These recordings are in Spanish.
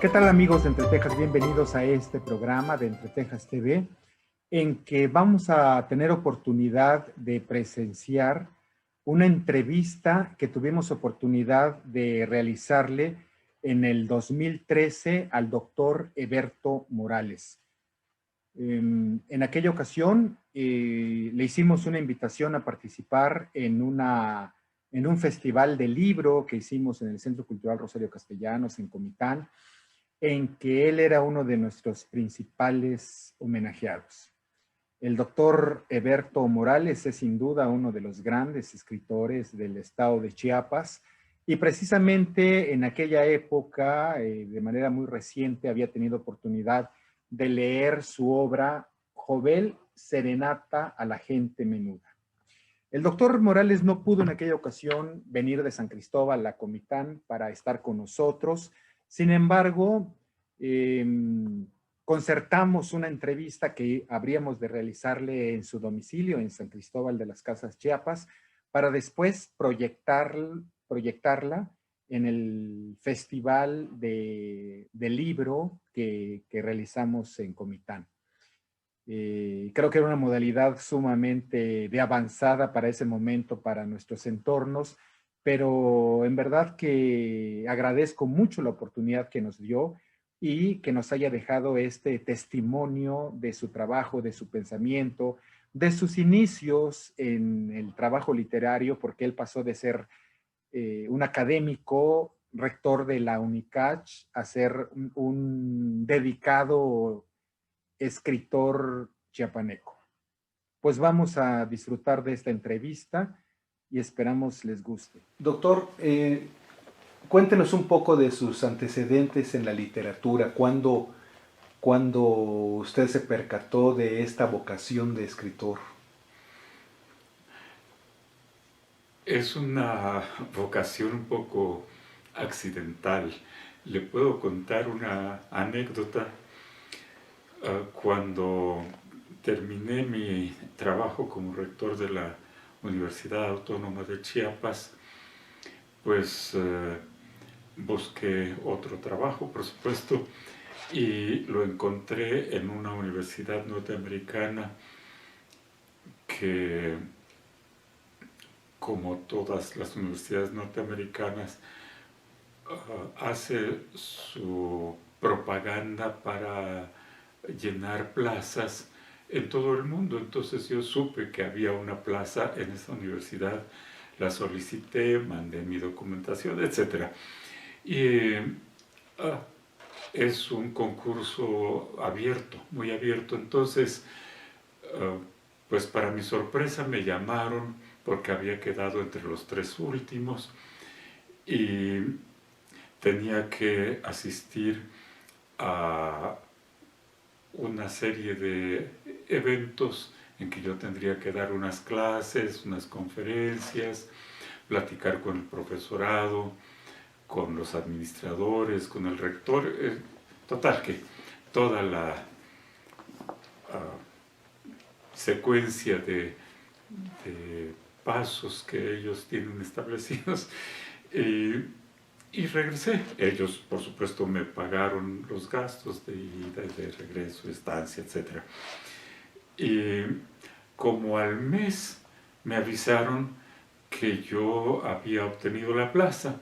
¿Qué tal amigos de Entre Tejas? Bienvenidos a este programa de Entre Tejas TV, en que vamos a tener oportunidad de presenciar una entrevista que tuvimos oportunidad de realizarle en el 2013 al doctor Eberto Morales. En aquella ocasión le hicimos una invitación a participar en un festival de libro que hicimos en el Centro Cultural Rosario Castellanos, en Comitán, en que él era uno de nuestros principales homenajeados. El doctor Eberto Morales es sin duda uno de los grandes escritores del estado de Chiapas y precisamente en aquella época, de manera muy reciente, había tenido oportunidad de leer su obra Jovel, Serenata a la gente menuda. El doctor Morales no pudo en aquella ocasión venir de San Cristóbal a Comitán para estar con nosotros. Sin embargo, concertamos una entrevista que habríamos de realizarle en su domicilio en San Cristóbal de las Casas, Chiapas, para después proyectarla en el festival de libro que realizamos en Comitán. Creo que era una modalidad sumamente de avanzada para ese momento, para nuestros entornos, pero en verdad que agradezco mucho la oportunidad que nos dio y que nos haya dejado este testimonio de su trabajo, de su pensamiento, de sus inicios en el trabajo literario, porque él pasó de ser un académico, rector de la UNICACH, a ser un dedicado escritor chiapaneco. Pues vamos a disfrutar de esta entrevista y esperamos les guste. Doctor, cuéntenos un poco de sus antecedentes en la literatura. ¿Cuándo usted se percató de esta vocación de escritor? Es una vocación un poco accidental. Le puedo contar una anécdota. Cuando terminé mi trabajo como rector de la Universidad Autónoma de Chiapas, pues busqué otro trabajo, por supuesto, y lo encontré en una universidad norteamericana que, como todas las universidades norteamericanas, hace su propaganda para llenar plazas en todo el mundo. Entonces yo supe que había una plaza en esa universidad, la solicité, mandé mi documentación, etc. Y es un concurso abierto, muy abierto. Entonces, pues para mi sorpresa me llamaron porque había quedado entre los 3 últimos y tenía que asistir a una serie de eventos en que yo tendría que dar unas clases, unas conferencias, platicar con el profesorado, con los administradores, con el rector. Total que toda la secuencia de pasos que ellos tienen establecidos. Y regresé. Ellos, por supuesto, me pagaron los gastos de ida y de regreso, estancia, etc. Y como al mes me avisaron que yo había obtenido la plaza.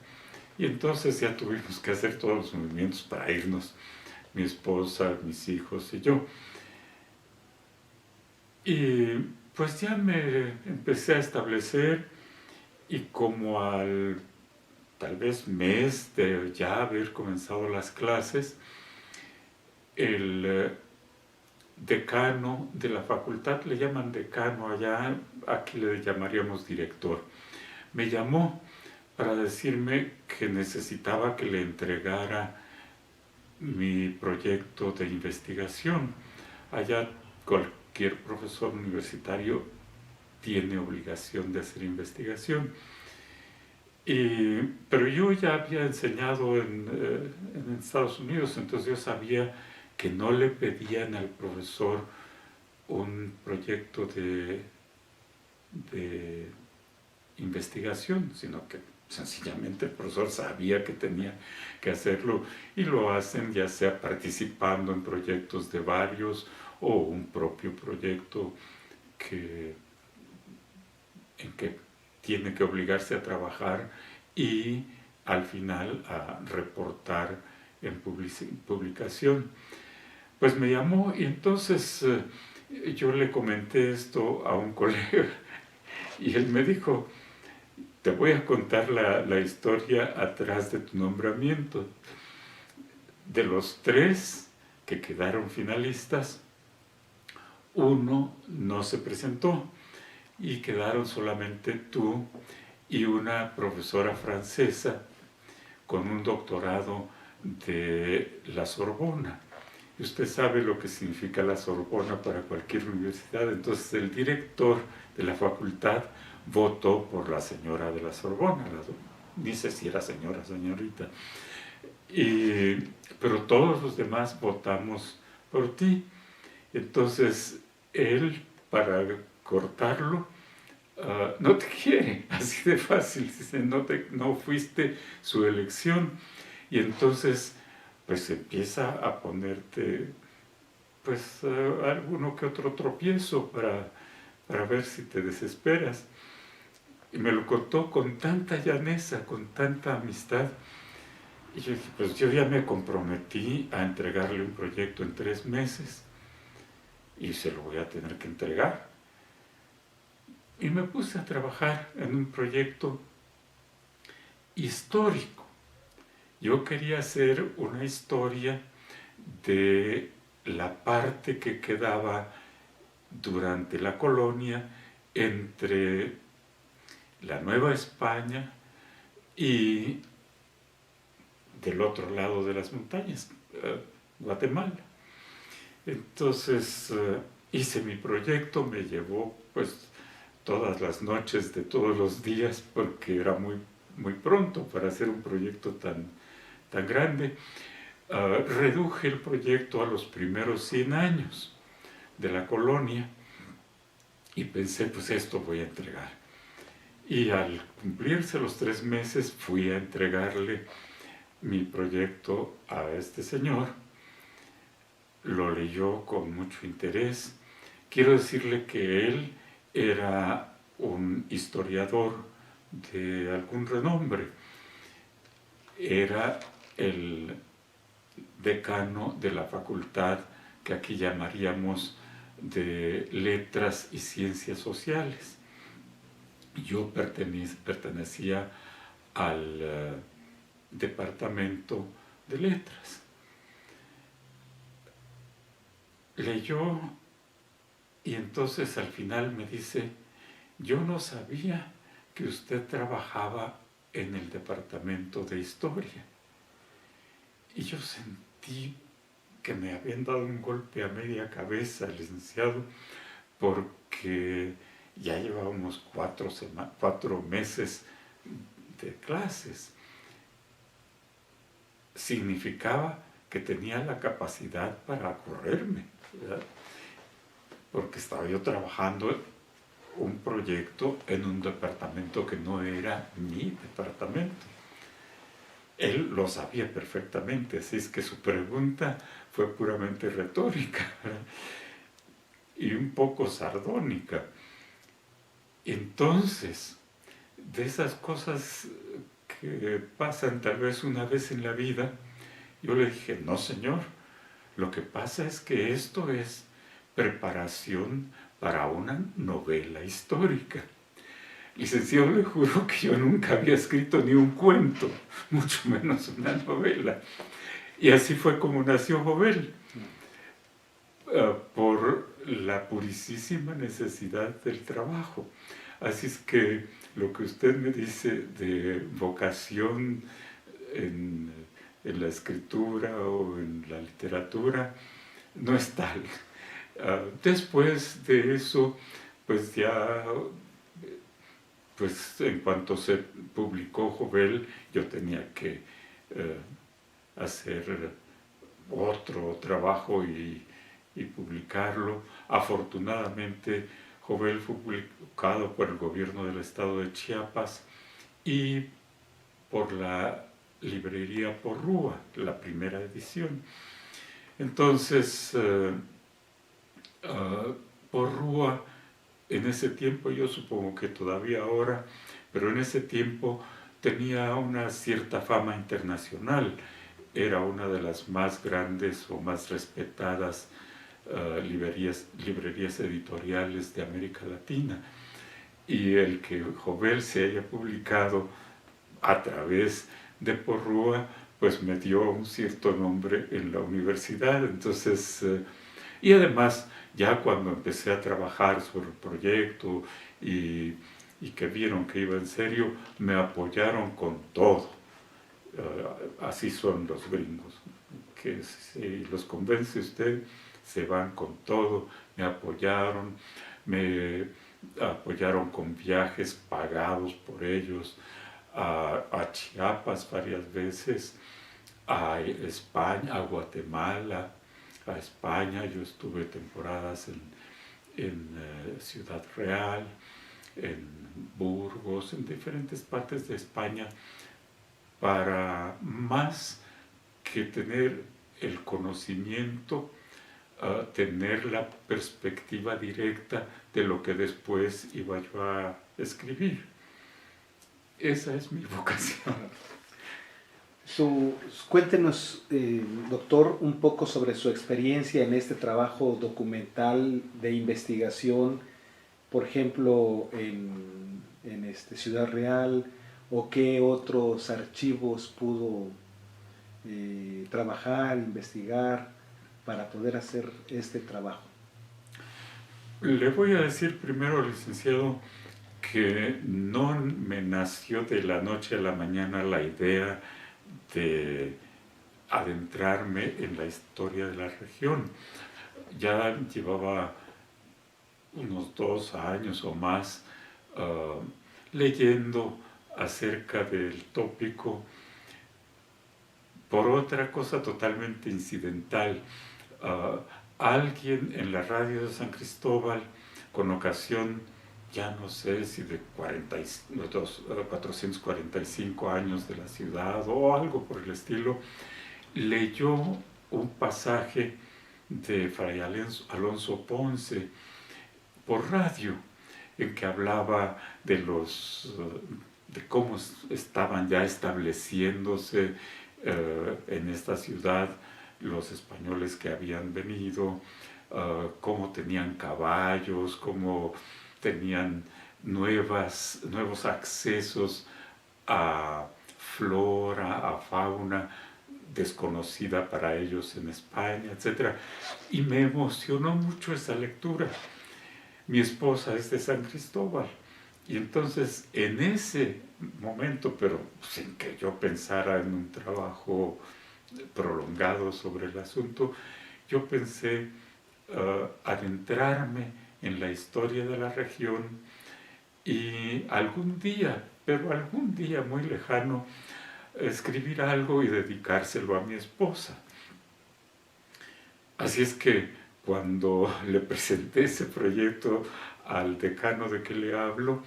Y entonces ya tuvimos que hacer todos los movimientos para irnos, mi esposa, mis hijos y yo. Y pues ya me empecé a establecer y como al tal vez mes de ya haber comenzado las clases, el decano de la facultad, le llaman decano allá, aquí le llamaríamos director, me llamó para decirme que necesitaba que le entregara mi proyecto de investigación. Allá cualquier profesor universitario tiene obligación de hacer investigación. Pero yo ya había enseñado en Estados Unidos, entonces yo sabía que no le pedían al profesor un proyecto de investigación, sino que sencillamente el profesor sabía que tenía que hacerlo y lo hacen ya sea participando en proyectos de varios o un propio proyecto en que tiene que obligarse a trabajar y al final a reportar en publicación. Pues me llamó y entonces yo le comenté esto a un colega y él me dijo, te voy a contar la historia atrás de tu nombramiento. De los 3 que quedaron finalistas, uno no se presentó y quedaron solamente tú y una profesora francesa con un doctorado de la Sorbona. Y usted sabe lo que significa la Sorbona para cualquier universidad. Entonces el director de la facultad votó por la señora de la Sorbona. Ni sé si era señora, señorita. Pero todos los demás votamos por ti. Entonces él, para cortarlo, no te quiere, así de fácil, dice, no fuiste su elección. Y entonces pues empieza a ponerte pues alguno que otro tropiezo para ver si te desesperas. Y me lo contó con tanta llaneza, con tanta amistad. Y yo dije, pues yo ya me comprometí a entregarle un proyecto en 3 meses y se lo voy a tener que entregar. Y me puse a trabajar en un proyecto histórico. Yo quería hacer una historia de la parte que quedaba durante la colonia entre la Nueva España y del otro lado de las montañas, Guatemala. Entonces hice mi proyecto, me llevó pues todas las noches de todos los días porque era muy pronto para hacer un proyecto tan grande. Reduje el proyecto a los primeros 100 años de la colonia y pensé, pues esto voy a entregar. Y al cumplirse los 3 meses fui a entregarle mi proyecto a este señor. Lo leyó con mucho interés. Quiero decirle que él era un historiador de algún renombre. Era el decano de la facultad que aquí llamaríamos de Letras y Ciencias Sociales. Yo pertenecía al departamento de letras. Leyó y entonces al final me dice, yo no sabía que usted trabajaba en el departamento de historia. Y yo sentí que me habían dado un golpe a media cabeza, licenciado, porque ya llevábamos 4 meses de clases. Significaba que tenía la capacidad para correrme, ¿verdad? Porque estaba yo trabajando un proyecto en un departamento que no era mi departamento. Él lo sabía perfectamente, así es que su pregunta fue puramente retórica, ¿verdad? Y un poco sardónica. Entonces, de esas cosas que pasan tal vez una vez en la vida, yo le dije, no señor, lo que pasa es que esto es preparación para una novela histórica. Licenciado, le juro que yo nunca había escrito ni un cuento, mucho menos una novela. Y así fue como nació Jovel, por la purísima necesidad del trabajo. Así es que lo que usted me dice de vocación en la escritura o en la literatura no es tal. Después de eso, pues ya, pues en cuanto se publicó Jovel, yo tenía que hacer otro trabajo y publicarlo. Afortunadamente, Jovel fue publicado por el gobierno del estado de Chiapas y por la librería Porrúa, la primera edición. Entonces, Porrúa, en ese tiempo, yo supongo que todavía ahora, pero en ese tiempo tenía una cierta fama internacional. Era una de las más grandes o más respetadas librerías editoriales de América Latina. Y el que Jovel se haya publicado a través de Porrúa, pues me dio un cierto nombre en la universidad. Entonces, y además, ya cuando empecé a trabajar sobre el proyecto y que vieron que iba en serio, me apoyaron con todo. Así son los gringos, que si los convence usted, se van con todo. Me apoyaron con viajes pagados por ellos a Chiapas varias veces, a España, a Guatemala, a España. Yo estuve temporadas en Ciudad Real, en Burgos, en diferentes partes de España, para más que tener el conocimiento, tener la perspectiva directa de lo que después iba yo a escribir. Esa es mi vocación. Cuéntenos, doctor, un poco sobre su experiencia en este trabajo documental de investigación, por ejemplo, en Ciudad Real, o qué otros archivos pudo trabajar, investigar para poder hacer este trabajo. Le voy a decir primero, licenciado, que no me nació de la noche a la mañana la idea de adentrarme en la historia de la región. Ya llevaba unos 2 años o más leyendo acerca del tópico por otra cosa totalmente incidental. Alguien en la radio de San Cristóbal, con ocasión, ya no sé si de 445 años de la ciudad o algo por el estilo, leyó un pasaje de Fray Alonso Ponce por radio, en que hablaba de cómo estaban ya estableciéndose en esta ciudad los españoles que habían venido, cómo tenían caballos, cómo tenían nuevos accesos a flora, a fauna desconocida para ellos en España, etc. Y me emocionó mucho esa lectura. Mi esposa es de San Cristóbal, y entonces en ese momento, pero sin que yo pensara en un trabajo prolongado sobre el asunto, yo pensé adentrarme en la historia de la región y algún día, pero algún día muy lejano, escribir algo y dedicárselo a mi esposa. Así es que cuando le presenté ese proyecto al decano de que le hablo,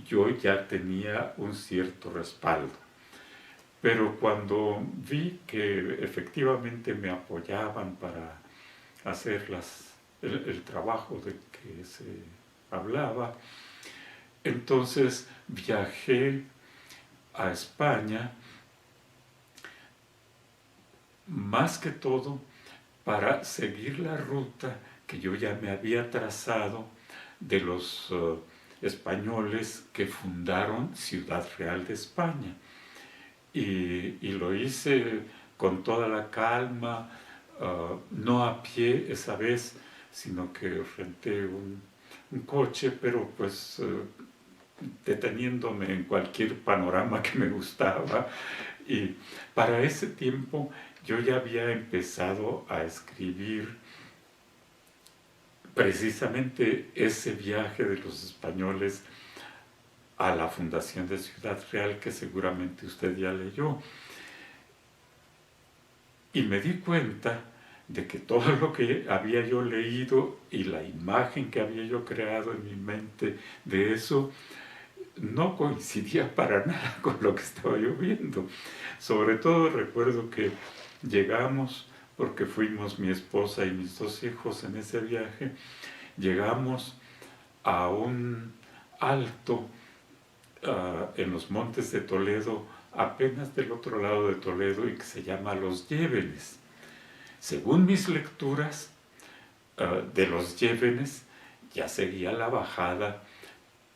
yo ya tenía un cierto respaldo. Pero cuando vi que efectivamente me apoyaban para hacer el trabajo de que se hablaba, entonces viajé a España, más que todo para seguir la ruta que yo ya me había trazado de los españoles que fundaron Ciudad Real de España. Y lo hice con toda la calma, no a pie esa vez, sino que renté un coche, pero pues deteniéndome en cualquier panorama que me gustaba. Y para ese tiempo yo ya había empezado a escribir precisamente ese viaje de los españoles a la fundación de Ciudad Real, que seguramente usted ya leyó. Y me di cuenta de que todo lo que había yo leído y la imagen que había yo creado en mi mente de eso no coincidía para nada con lo que estaba yo viendo. Sobre todo recuerdo que llegamos, porque fuimos mi esposa y mis 2 hijos en ese viaje, llegamos a un alto en los montes de Toledo, apenas del otro lado de Toledo, y que se llama Los Llévenes. Según mis lecturas, de Los Llévenes ya seguía la bajada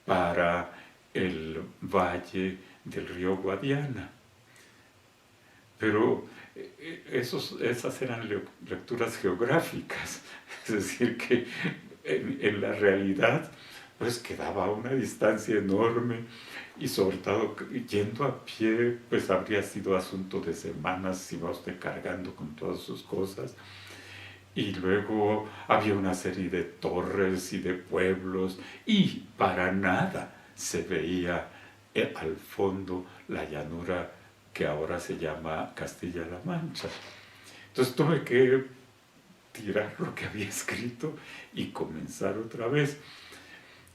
para el valle del río Guadiana. Pero esas eran lecturas geográficas, es decir, que en la realidad pues quedaba a una distancia enorme, y sobre todo yendo a pie pues habría sido asunto de semanas si va usted cargando con todas sus cosas. Y luego había una serie de torres y de pueblos, y para nada se veía al fondo la llanura que ahora se llama Castilla-La Mancha. Entonces tuve que tirar lo que había escrito y comenzar otra vez.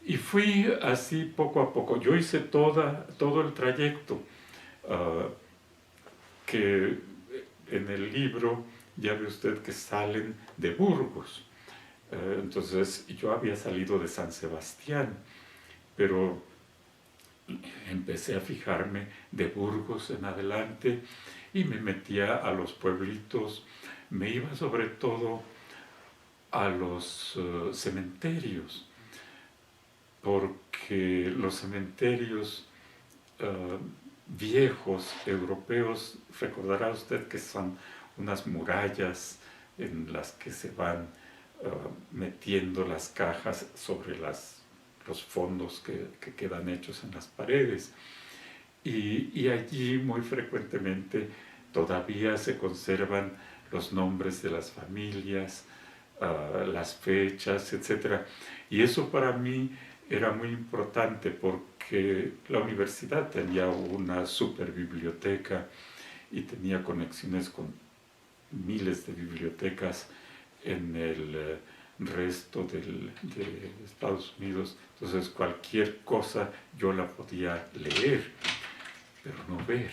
Y fui así poco a poco. Yo hice todo el trayecto que en el libro ya ve usted que salen de Burgos. Entonces yo había salido de San Sebastián, pero empecé a fijarme de Burgos en adelante y me metía a los pueblitos. Me iba sobre todo a los cementerios, porque los cementerios viejos europeos, recordará usted que son unas murallas en las que se van metiendo las cajas sobre los fondos que quedan hechos en las paredes. Y allí muy frecuentemente todavía se conservan los nombres de las familias, las fechas, etc. Y eso para mí era muy importante, porque la universidad tenía una super biblioteca y tenía conexiones con miles de bibliotecas en el resto de Estados Unidos. Entonces cualquier cosa yo la podía leer, pero no ver.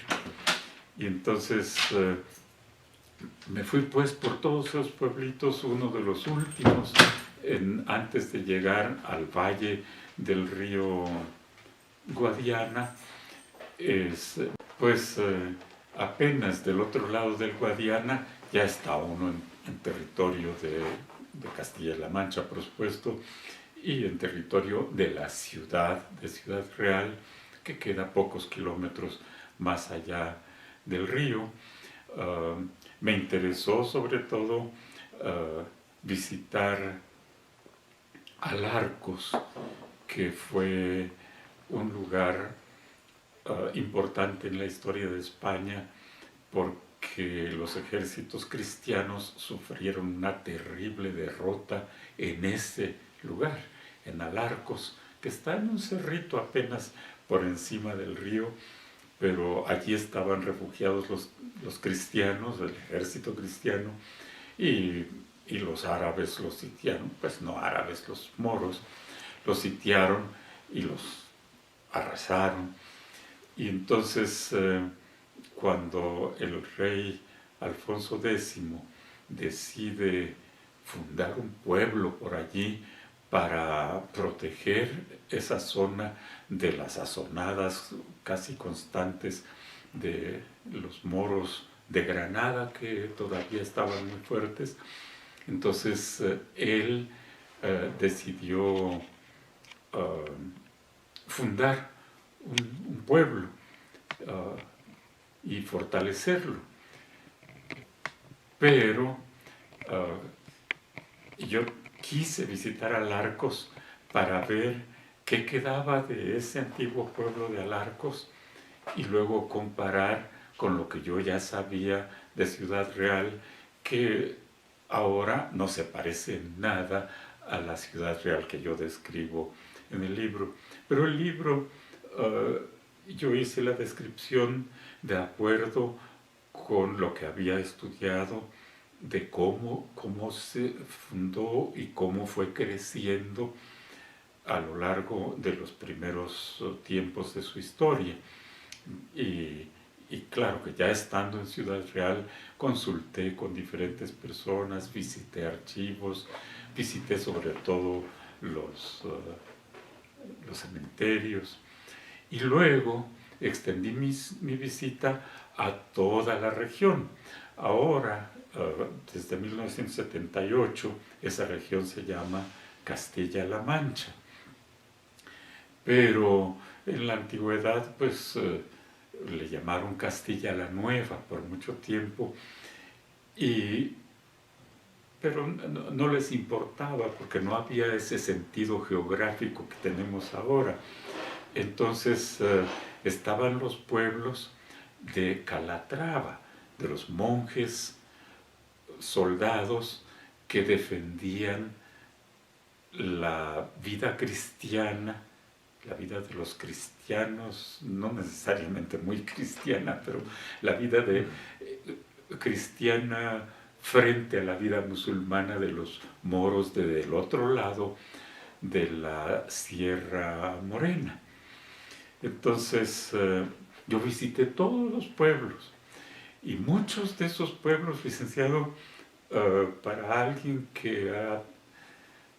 Y entonces me fui pues por todos esos pueblitos. Uno de los últimos, antes de llegar al valle del río Guadiana, es pues apenas del otro lado del Guadiana ya está uno en territorio de Castilla-La Mancha, por supuesto, y en territorio de la ciudad, de Ciudad Real, que queda pocos kilómetros más allá del río. Me interesó sobre todo visitar Alarcos, que fue un lugar importante en la historia de España, porque los ejércitos cristianos sufrieron una terrible derrota en ese lugar, en Alarcos, que está en un cerrito apenas por encima del río, pero allí estaban refugiados los cristianos, el ejército cristiano, y los árabes los sitiaron, pues no árabes, los moros, los sitiaron y los arrasaron. Y entonces cuando el rey Alfonso X decide fundar un pueblo por allí para proteger esa zona de las azonadas casi constantes de los moros de Granada, que todavía estaban muy fuertes, entonces él decidió fundar un pueblo y fortalecerlo. Pero yo quise visitar Alarcos para ver qué quedaba de ese antiguo pueblo de Alarcos y luego comparar con lo que yo ya sabía de Ciudad Real, que ahora no se parece en nada a la Ciudad Real que yo describo en el libro. Pero el libro, yo hice la descripción de acuerdo con lo que había estudiado de cómo se fundó y cómo fue creciendo a lo largo de los primeros tiempos de su historia. Y claro que ya estando en Ciudad Real, consulté con diferentes personas, visité archivos, visité sobre todo los cementerios, y luego extendí mi visita a toda la región. Ahora, desde 1978, esa región se llama Castilla-La Mancha. Pero en la antigüedad, pues, le llamaron Castilla la Nueva por mucho tiempo, pero no les importaba porque no había ese sentido geográfico que tenemos ahora. Entonces estaban los pueblos de Calatrava, de los monjes soldados que defendían la vida cristiana, la vida de los cristianos, no necesariamente muy cristiana, pero la vida cristiana frente a la vida musulmana de los moros del otro lado de la Sierra Morena. Entonces yo visité todos los pueblos, y muchos de esos pueblos, licenciado, para alguien que ha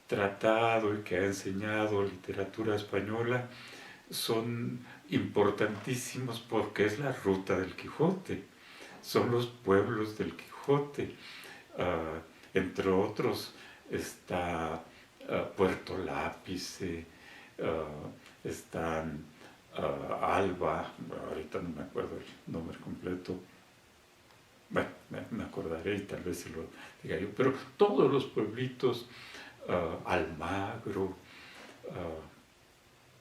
tratado y que ha enseñado literatura española, son importantísimos porque es la ruta del Quijote, son los pueblos del Quijote. Entre otros está Puerto Lápice, están Alba, ahorita no me acuerdo el nombre completo, bueno, me acordaré y tal vez se lo diga yo, pero todos los pueblitos, Almagro,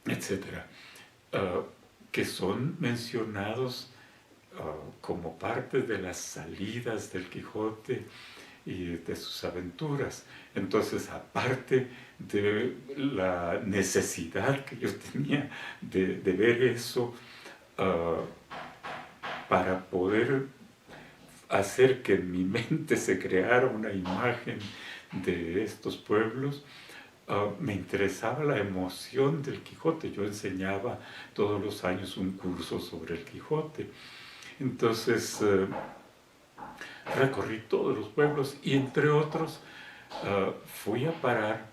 etcétera, que son mencionados como parte de las salidas del Quijote y de sus aventuras. Entonces, aparte de la necesidad que yo tenía de ver eso, para poder hacer que en mi mente se creara una imagen de estos pueblos, me interesaba la emoción del Quijote. Yo enseñaba todos los años un curso sobre el Quijote. Entonces recorrí todos los pueblos y entre otros fui a parar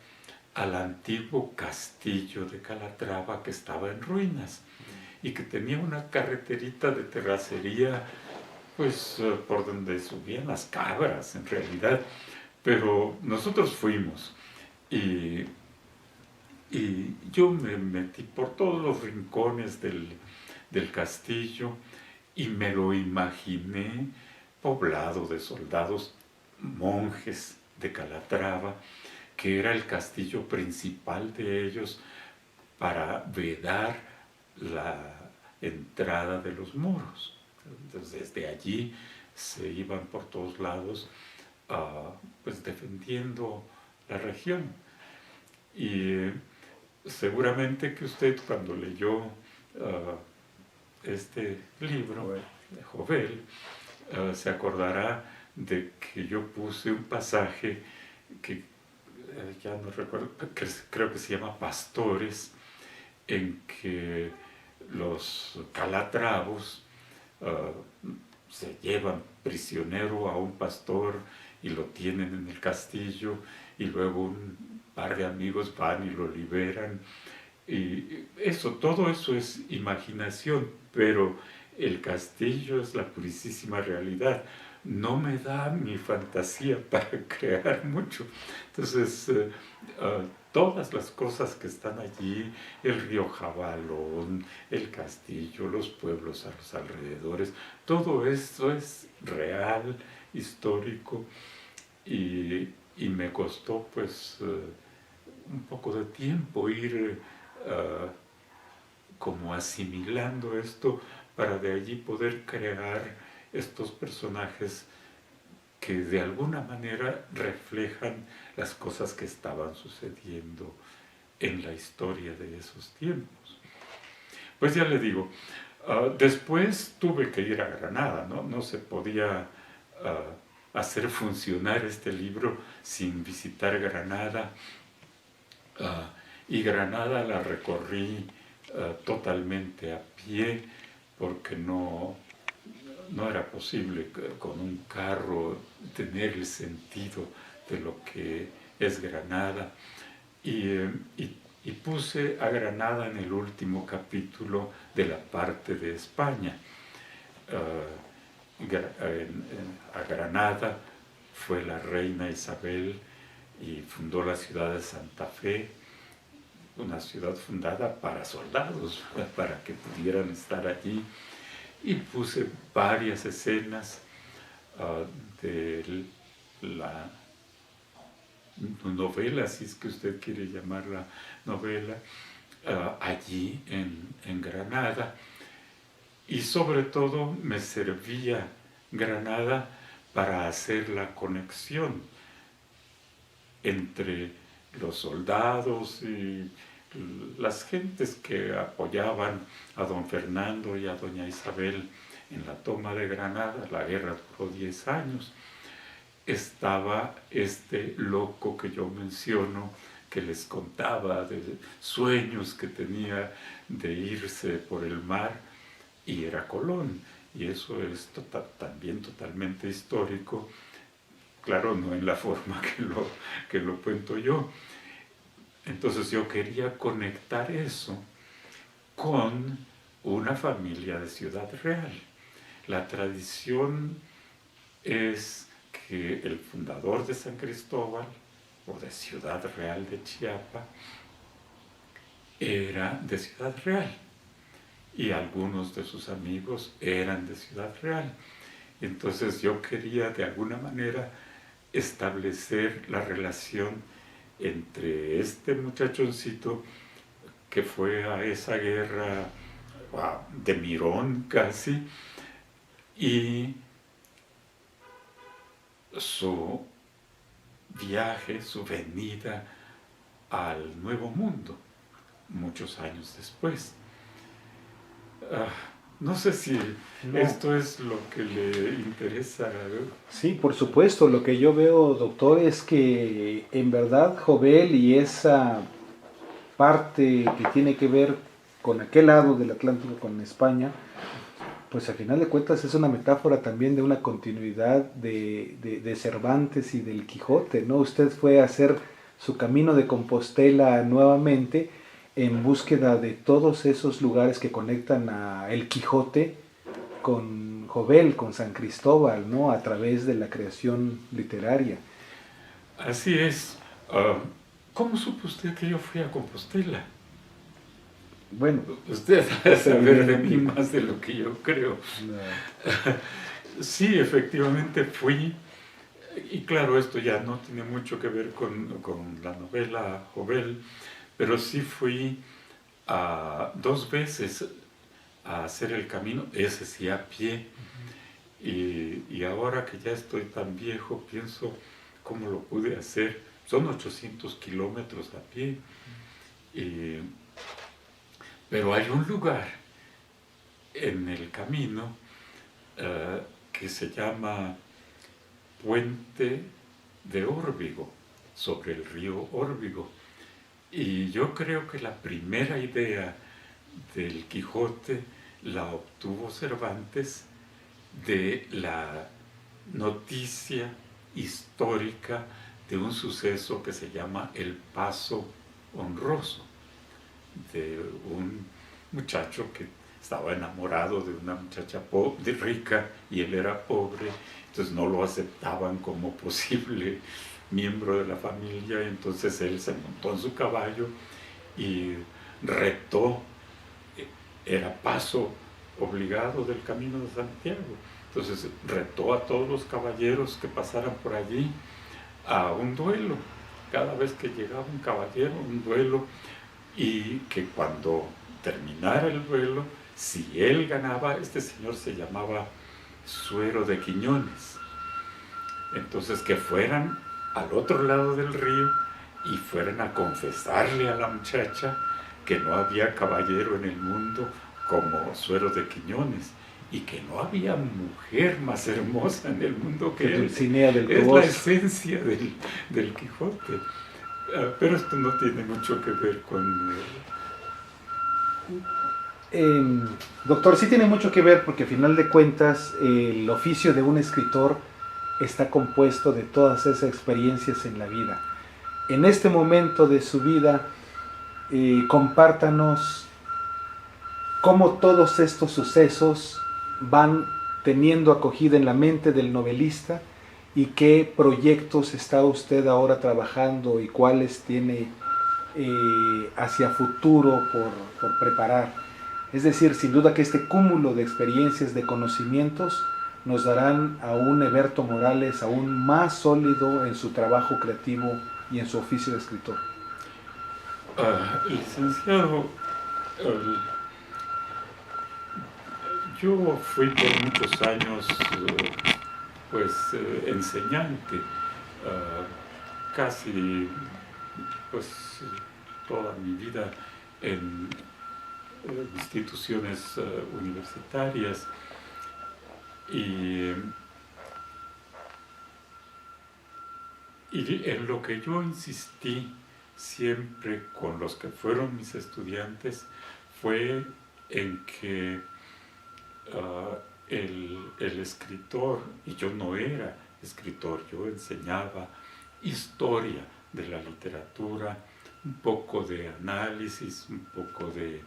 al antiguo castillo de Calatrava, que estaba en ruinas y que tenía una carreterita de terracería, pues por donde subían las cabras en realidad, pero nosotros fuimos y yo me metí por todos los rincones del castillo y me lo imaginé poblado de soldados monjes de Calatrava, que era el castillo principal de ellos para vedar la entrada de los moros. Entonces desde allí se iban por todos lados pues defendiendo la región. Y seguramente que usted, cuando leyó este libro de Jovel, se acordará de que yo puse un pasaje que ya no recuerdo, que creo que se llama Pastores, en que los calatravos se llevan prisionero a un pastor y lo tienen en el castillo, y luego un par de amigos van y lo liberan. Y todo eso es imaginación, pero el castillo es la purísima realidad. No me da mi fantasía para crear mucho. Entonces, todas las cosas que están allí, el río Jabalón, el castillo, los pueblos a los alrededores, todo esto es real, histórico, y me costó pues un poco de tiempo ir como asimilando esto para de allí poder crear estos personajes que de alguna manera reflejan las cosas que estaban sucediendo en la historia de esos tiempos. Pues ya le digo, después tuve que ir a Granada, no se podía hacer funcionar este libro sin visitar Granada, y Granada la recorrí totalmente a pie porque no era posible con un carro tener el sentido de lo que es Granada. Y puse a Granada en el último capítulo de la parte de España. A Granada fue la reina Isabel y fundó la ciudad de Santa Fe, una ciudad fundada para soldados, para que pudieran estar allí. Y puse varias escenas de la novela, si es que usted quiere llamarla novela, allí en Granada. Y sobre todo me servía Granada para hacer la conexión entre los soldados y las gentes que apoyaban a don Fernando y a doña Isabel en la toma de Granada. La guerra duró 10 años. Estaba este loco que yo menciono, que les contaba de sueños que tenía de irse por el mar, y era Colón. Y eso es también totalmente histórico, claro, no en la forma que lo cuento yo. Entonces yo quería conectar eso con una familia de Ciudad Real. La tradición es que el fundador de San Cristóbal, o de Ciudad Real de Chiapa, era de Ciudad Real, y algunos de sus amigos eran de Ciudad Real. Entonces yo quería de alguna manera establecer la relación entre este muchachoncito que fue a esa guerra de Mirón casi, y su viaje, su venida al Nuevo Mundo, muchos años después. No sé si esto es lo que le interesa. Sí, por supuesto. Lo que yo veo, doctor, es que en verdad Jovel y esa parte que tiene que ver con aquel lado del Atlántico, con España, pues al final de cuentas es una metáfora también de una continuidad de Cervantes y del Quijote, ¿no? Usted fue a hacer su camino de Compostela nuevamente en búsqueda de todos esos lugares que conectan a el Quijote con Jovel, con San Cristóbal, ¿no? A través de la creación literaria. Así es. ¿Cómo supo usted que yo fui a Compostela? Bueno, usted va a saber de mí más de lo que yo creo. No. Sí, efectivamente fui. Y claro, esto ya no tiene mucho que ver con la novela Jovel, pero sí fui 2 veces a hacer el camino, ese sí a pie. Y ahora que ya estoy tan viejo, pienso cómo lo pude hacer. Son 800 kilómetros a pie. Pero hay un lugar en el camino que se llama Puente de Órbigo, sobre el río Órbigo. Y yo creo que la primera idea del Quijote la obtuvo Cervantes de la noticia histórica de un suceso que se llama el Paso Honroso, de un muchacho que estaba enamorado de una muchacha rica y él era pobre, entonces no lo aceptaban como posible miembro de la familia. Entonces él se montó en su caballo y retó, era paso obligado del Camino de Santiago, entonces retó a todos los caballeros que pasaran por allí a un duelo, cada vez que llegaba un caballero, un duelo, y que cuando terminara el duelo, si él ganaba, este señor se llamaba Suero de Quiñones, entonces que fueran al otro lado del río y fueran a confesarle a la muchacha que no había caballero en el mundo como Suero de Quiñones y que no había mujer más hermosa en el mundo que él. Dulcinea del Es Toboso. la esencia del Quijote. Pero esto no tiene mucho que ver con... Doctor, sí tiene mucho que ver porque a final de cuentas el oficio de un escritor está compuesto de todas esas experiencias en la vida. En este momento de su vida, compártanos cómo todos estos sucesos van teniendo acogida en la mente del novelista y qué proyectos está usted ahora trabajando y cuáles tiene hacia futuro por preparar. Es decir, sin duda que este cúmulo de experiencias, de conocimientos, nos darán a un Heberto Morales aún más sólido en su trabajo creativo y en su oficio de escritor. Licenciado, yo fui por muchos años pues enseñante, casi pues toda mi vida en instituciones universitarias y en lo que yo insistí siempre con los que fueron mis estudiantes fue en que el escritor, y yo no era escritor, yo enseñaba historia de la literatura, un poco de análisis, un poco de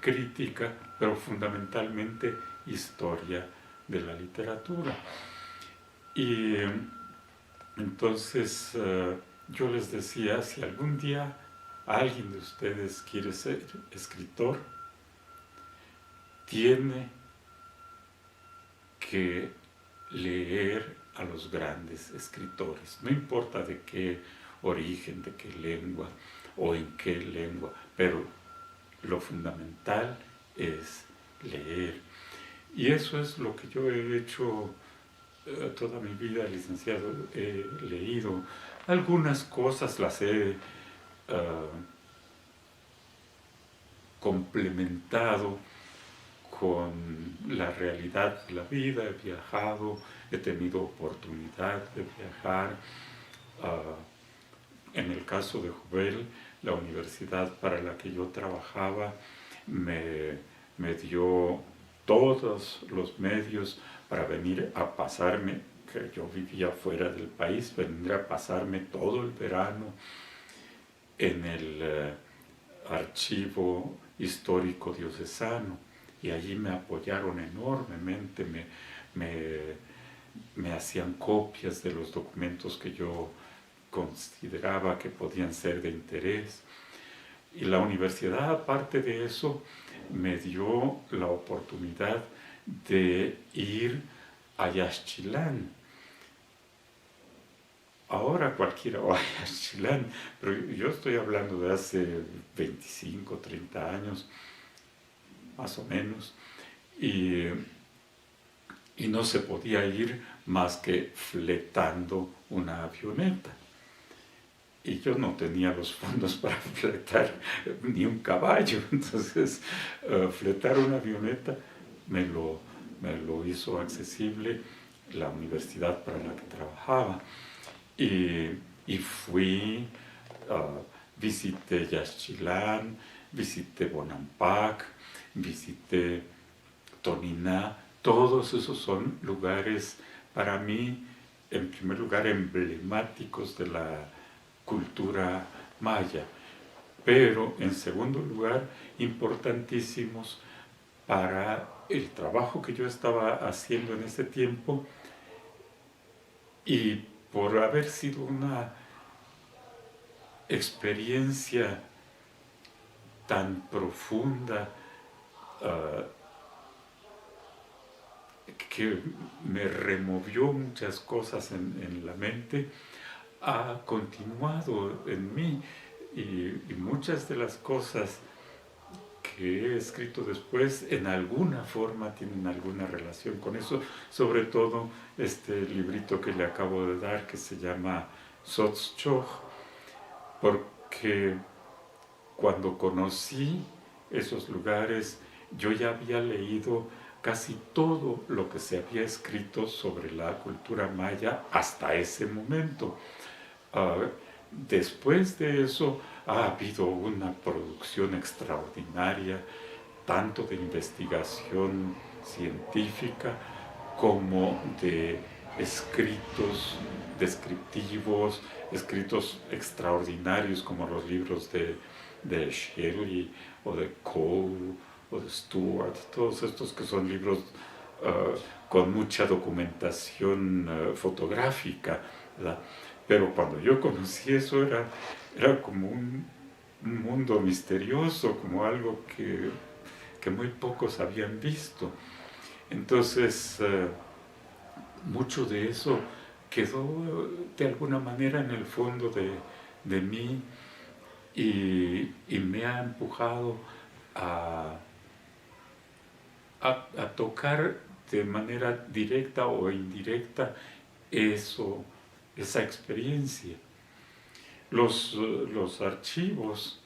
crítica, pero fundamentalmente historia de la literatura. Y entonces yo les decía, si algún día alguien de ustedes quiere ser escritor, tiene que leer a los grandes escritores, no importa de qué origen, de qué lengua o en qué lengua, pero lo fundamental es leer. Y eso es lo que yo he hecho toda mi vida, licenciado. He leído algunas cosas, las he complementado con la realidad de la vida, he viajado, he tenido oportunidad de viajar. En el caso de Jovel, la universidad para la que yo trabajaba me dio todos los medios para venir a pasarme, que yo vivía fuera del país, venir a pasarme todo el verano en el archivo histórico diocesano, y allí me apoyaron enormemente, me hacían copias de los documentos que yo consideraba que podían ser de interés. Y la universidad, aparte de eso, me dio la oportunidad de ir a Yaxchilán. Ahora cualquiera va a Yaxchilán, pero yo estoy hablando de hace 25, 30 años, más o menos, y no se podía ir más que fletando una avioneta. Y yo no tenía los fondos para fletar ni un caballo, entonces fletar una avioneta me lo hizo accesible la universidad para la que trabajaba. Y fui, visité Yaxchilán, visité Bonampak, visité Toniná. Todos esos son lugares para mí, en primer lugar, emblemáticos de la cultura maya, pero en segundo lugar, importantísimos para el trabajo que yo estaba haciendo en ese tiempo, y por haber sido una experiencia tan profunda que me removió muchas cosas en la mente, ha continuado en mí, y muchas de las cosas que he escrito después en alguna forma tienen alguna relación con eso, sobre todo este librito que le acabo de dar que se llama Xochitl, porque cuando conocí esos lugares yo ya había leído casi todo lo que se había escrito sobre la cultura maya hasta ese momento. después de eso ha habido una producción extraordinaria, tanto de investigación científica como de escritos descriptivos, escritos extraordinarios como los libros de Shelley o de Cole o de Stewart, todos estos que son libros con mucha documentación fotográfica, ¿verdad? Pero cuando yo conocí eso era como un mundo misterioso, como algo que muy pocos habían visto. Entonces, mucho de eso quedó de alguna manera en el fondo de mí y me ha empujado a tocar de manera directa o indirecta esa experiencia. Los archivos,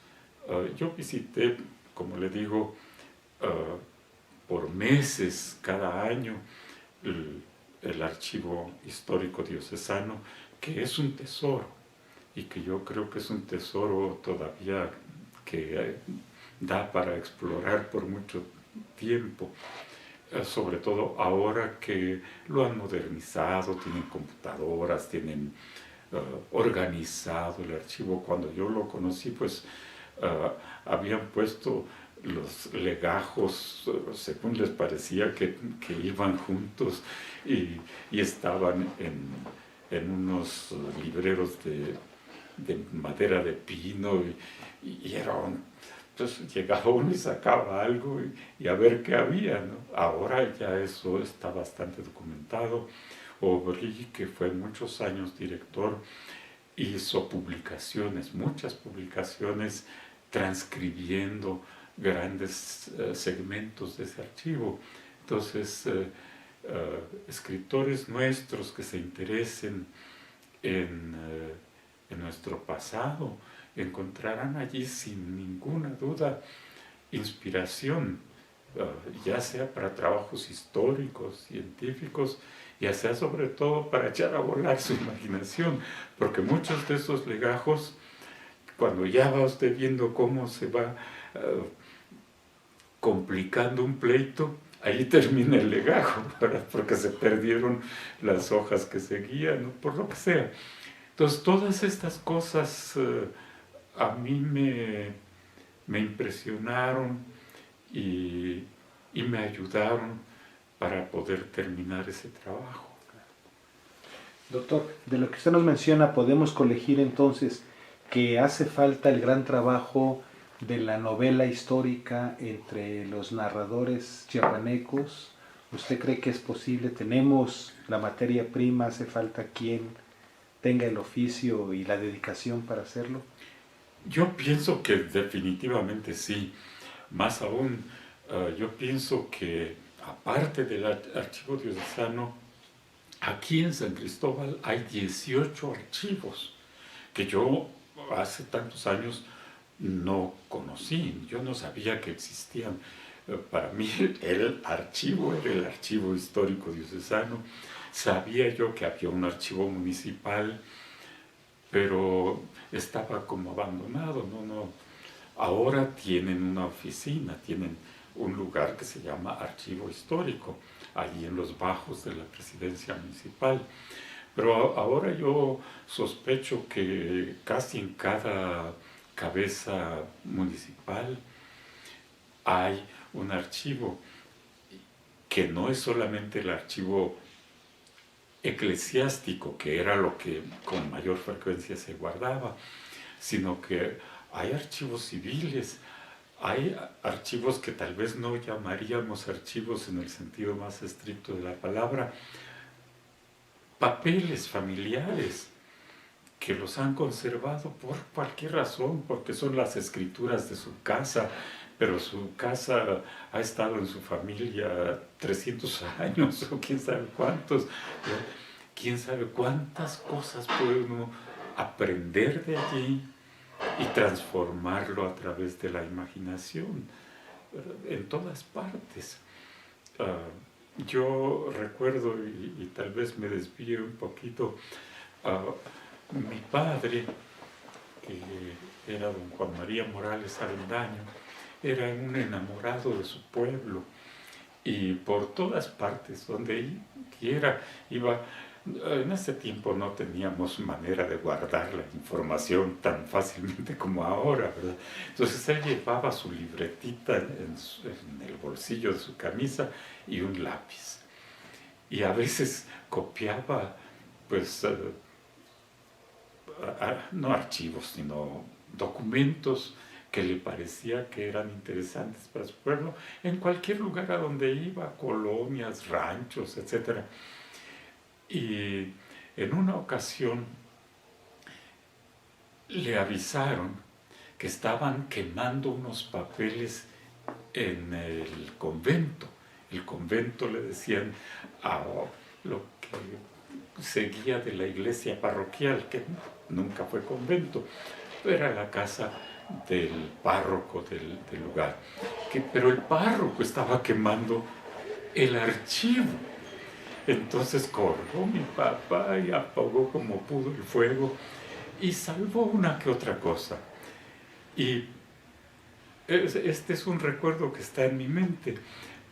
yo visité, como le digo, por meses cada año el archivo histórico diocesano, que es un tesoro y que yo creo que es un tesoro todavía que da para explorar por mucho tiempo, sobre todo ahora que lo han modernizado, tienen computadoras, tienen organizado el archivo. Cuando yo lo conocí, pues habían puesto los legajos, según les parecía que iban juntos y estaban en unos libreros de madera de pino y era entonces llegaba uno y sacaba algo y a ver qué había, ¿no? Ahora ya eso está bastante documentado. Aubry, que fue muchos años director, hizo publicaciones, muchas publicaciones, transcribiendo grandes segmentos de ese archivo. Entonces, escritores nuestros que se interesen en nuestro pasado encontrarán allí sin ninguna duda inspiración, ya sea para trabajos históricos, científicos, ya sea sobre todo para echar a volar su imaginación, porque muchos de esos legajos, cuando ya va usted viendo cómo se va complicando un pleito, ahí termina el legajo, ¿verdad? Porque se perdieron las hojas que seguían, ¿no? Por lo que sea. Entonces, todas estas cosas a mí me impresionaron y me ayudaron para poder terminar ese trabajo. Doctor, de lo que usted nos menciona, podemos colegir entonces que hace falta el gran trabajo de la novela histórica entre los narradores chiapanecos. ¿Usted cree que es posible? ¿Tenemos la materia prima? ¿Hace falta quien tenga el oficio y la dedicación para hacerlo? Yo pienso que definitivamente sí. Más aún, yo pienso que aparte del archivo diocesano, aquí en San Cristóbal hay 18 archivos que yo hace tantos años no conocí, yo no sabía que existían. Para mí el archivo era el archivo histórico diocesano. Sabía yo que había un archivo municipal, pero estaba como abandonado, no. Ahora tienen una oficina, tienen un lugar que se llama Archivo Histórico, allí en los bajos de la presidencia municipal. Pero ahora yo sospecho que casi en cada cabeza municipal hay un archivo que no es solamente el archivo eclesiástico, que era lo que con mayor frecuencia se guardaba, sino que hay archivos civiles, hay archivos que tal vez no llamaríamos archivos en el sentido más estricto de la palabra, papeles familiares que los han conservado por cualquier razón, porque son las escrituras de su casa, pero su casa ha estado en su familia 300 años o quién sabe cuántos, quién sabe cuántas cosas puede uno aprender de allí y transformarlo a través de la imaginación en todas partes. Yo recuerdo, y tal vez me desvíe un poquito, mi padre que era don Juan María Morales Avendaño, era un enamorado de su pueblo y por todas partes, donde quiera, iba. En ese tiempo no teníamos manera de guardar la información tan fácilmente como ahora, ¿verdad? Entonces él llevaba su libretita en el bolsillo de su camisa y un lápiz. Y a veces copiaba, pues, no archivos, sino documentos que le parecía que eran interesantes para su pueblo, en cualquier lugar a donde iba, colonias, ranchos, etc. Y en una ocasión le avisaron que estaban quemando unos papeles en el convento. El convento le decían a lo que seguía de la iglesia parroquial, que nunca fue convento, era la casa del párroco del lugar. Pero el párroco estaba quemando el archivo. Entonces corrió mi papá y apagó como pudo el fuego y salvó una que otra cosa. Y este es un recuerdo que está en mi mente,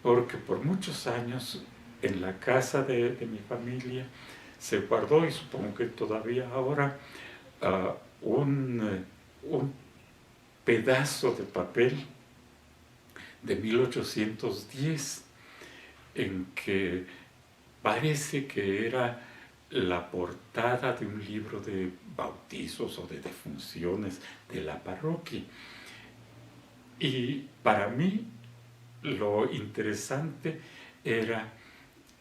porque por muchos años en la casa de mi familia se guardó, y supongo que todavía ahora, un pedazo de papel de 1810 en que parece que era la portada de un libro de bautizos o de defunciones de la parroquia. Y para mí lo interesante era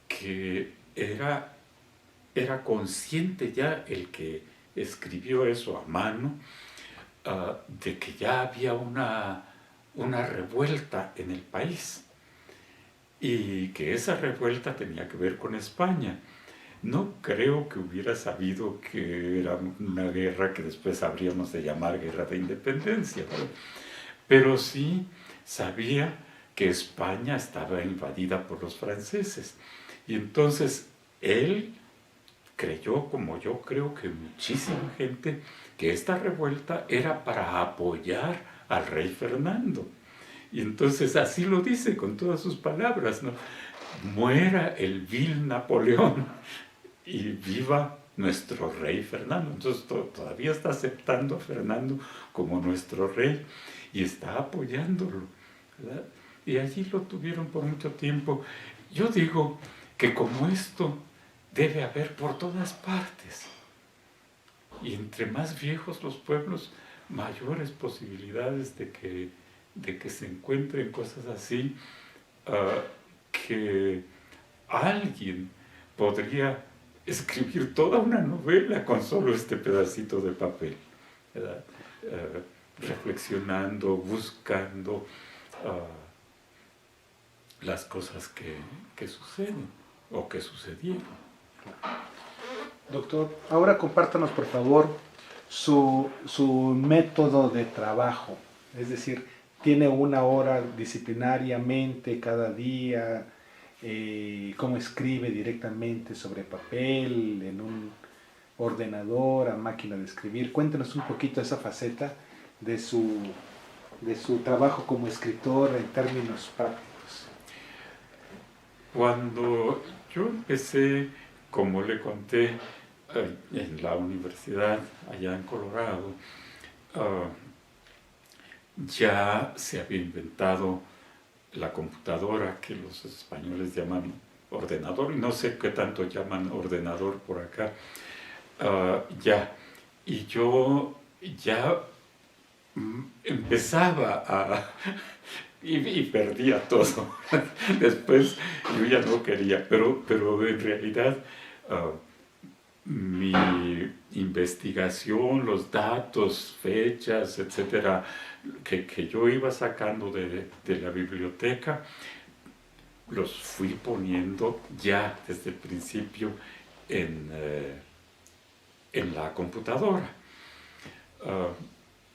que era consciente ya el que escribió eso a mano, de que ya había una revuelta en el país y que esa revuelta tenía que ver con España. No creo que hubiera sabido que era una guerra que después habríamos de llamar guerra de independencia, ¿verdad? Pero sí sabía que España estaba invadida por los franceses. Y entonces él creyó, como yo creo que muchísima gente, que esta revuelta era para apoyar al rey Fernando. Y entonces así lo dice con todas sus palabras, ¿no? Muera el vil Napoleón y viva nuestro rey Fernando. Entonces todavía está aceptando a Fernando como nuestro rey y está apoyándolo, ¿verdad? Y allí lo tuvieron por mucho tiempo. Yo digo que como esto debe haber por todas partes. Y entre más viejos los pueblos, mayores posibilidades de que se encuentren cosas así, que alguien podría escribir toda una novela con solo este pedacito de papel, ¿verdad? Reflexionando, buscando las cosas que suceden o que sucedieron. Doctor, ahora compártanos por favor su método de trabajo, es decir, ¿tiene una hora disciplinariamente cada día? ¿Cómo escribe directamente sobre papel, en un ordenador, a máquina de escribir? Cuéntenos un poquito esa faceta de su trabajo como escritor en términos prácticos. Cuando yo empecé, como le conté, en la universidad allá en Colorado, ya se había inventado la computadora, que los españoles llaman ordenador, y no sé qué tanto llaman ordenador por acá, y yo ya empezaba y perdía todo. Después yo ya no quería, pero en realidad mi investigación, los datos, fechas, etcétera, que yo iba sacando de la biblioteca, los fui poniendo ya desde el principio en la computadora.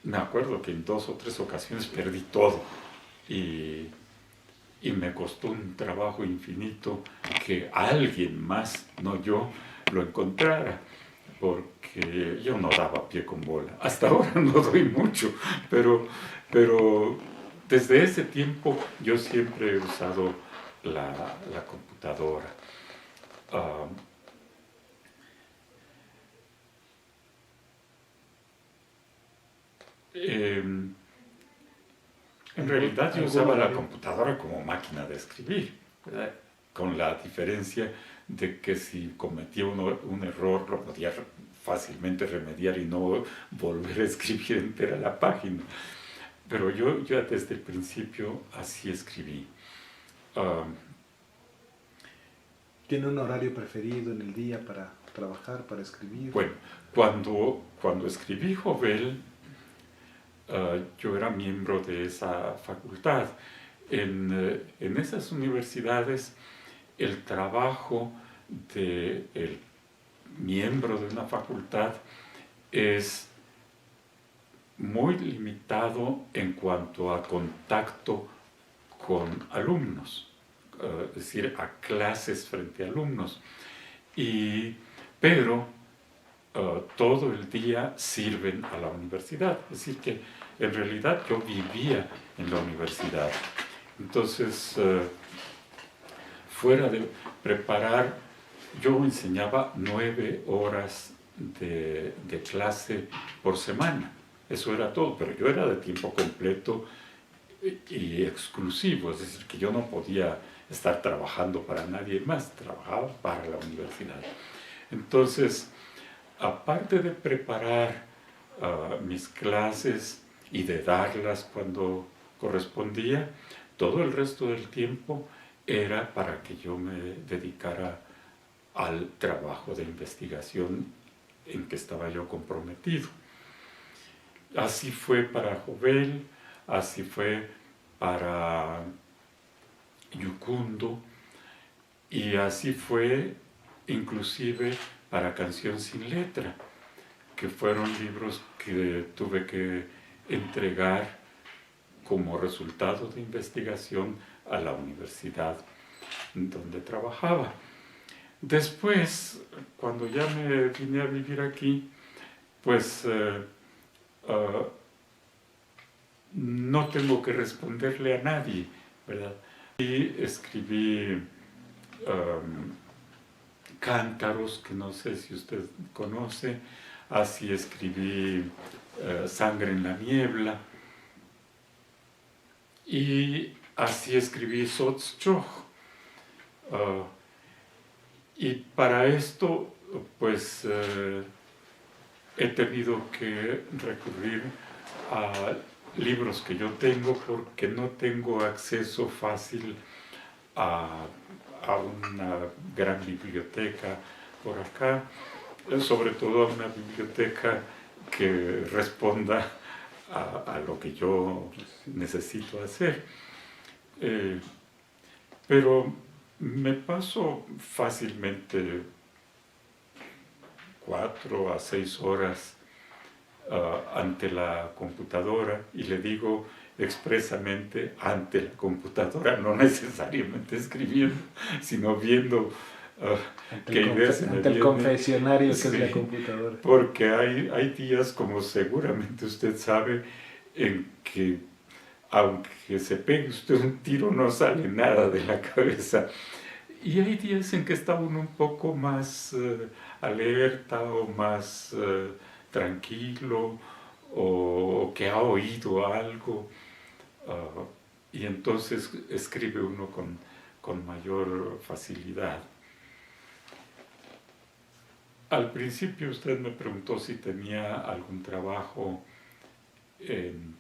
Me acuerdo que en 2 o 3 ocasiones perdí todo y me costó un trabajo infinito que alguien más, no yo, lo encontrara. porque yo no daba pie con bola. Hasta ahora no doy mucho, pero desde ese tiempo yo siempre he usado la computadora. Ah, en realidad yo usaba la computadora como máquina de escribir, ¿verdad? Con la diferencia de que si cometía un error lo podía fácilmente remediar y no volver a escribir entera la página. Pero yo ya desde el principio así escribí. ¿Tiene un horario preferido en el día para trabajar, para escribir? Bueno, cuando escribí Jovel, yo era miembro de esa facultad. En esas universidades, el trabajo del miembro de una facultad es muy limitado en cuanto a contacto con alumnos, es decir, a clases frente a alumnos. Pero todo el día sirven a la universidad, es decir, que en realidad yo vivía en la universidad. Entonces, fuera de preparar, yo enseñaba 9 horas de clase por semana. Eso era todo, pero yo era de tiempo completo y exclusivo, es decir, que yo no podía estar trabajando para nadie más, trabajaba para la universidad. Entonces, aparte de preparar mis clases y de darlas cuando correspondía, todo el resto del tiempo era para que yo me dedicara al trabajo de investigación en que estaba yo comprometido. Así fue para Jovel, así fue para Yucundo, y así fue inclusive para Canción sin Letra, que fueron libros que tuve que entregar como resultado de investigación a la universidad donde trabajaba. Después, cuando ya me vine a vivir aquí, pues no tengo que responderle a nadie, ¿verdad? Y escribí Cántaros, que no sé si usted conoce, así escribí Sangre en la niebla, y así escribí Xochitl. Y para esto, pues, he tenido que recurrir a libros que yo tengo porque no tengo acceso fácil a una gran biblioteca por acá, sobre todo a una biblioteca que responda a lo que yo necesito hacer. Pero me paso fácilmente 4 a 6 horas ante la computadora, y le digo expresamente ante la computadora, no necesariamente escribiendo, sino viendo qué ideas me ante el vienen. confesionario que Sí, es la computadora. Porque hay días, como seguramente usted sabe, en que aunque se pegue usted un tiro no sale nada de la cabeza. Y hay días en que está uno un poco más alerta o más tranquilo, o que ha oído algo, y entonces escribe uno con mayor facilidad. Al principio usted me preguntó si tenía algún trabajo en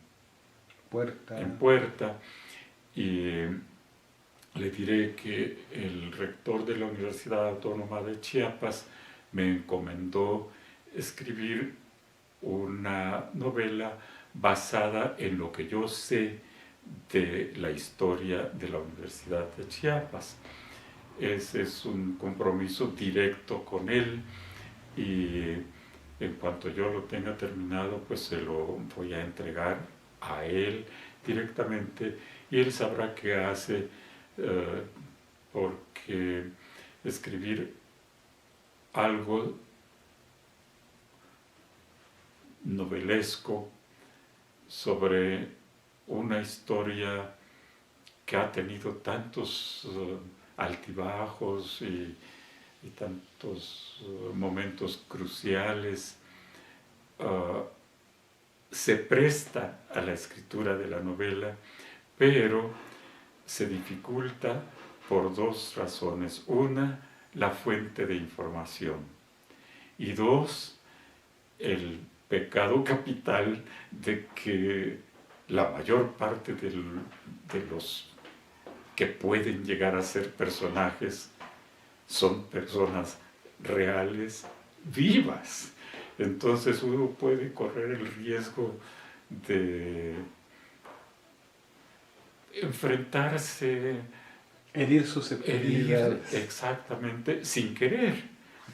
puerta, y le diré que el rector de la Universidad Autónoma de Chiapas me encomendó escribir una novela basada en lo que yo sé de la historia de la Universidad de Chiapas. Ese es un compromiso directo con él, y en cuanto yo lo tenga terminado, pues se lo voy a entregar a él directamente, y él sabrá qué hace, porque escribir algo novelesco sobre una historia que ha tenido tantos altibajos y tantos momentos cruciales, se presta a la escritura de la novela, pero se dificulta por dos razones. Una, la fuente de información. Y dos, el pecado capital de que la mayor parte de los que pueden llegar a ser personajes son personas reales, vivas. Entonces uno puede correr el riesgo de enfrentarse, Herir susceptibilidades. Exactamente, sin querer.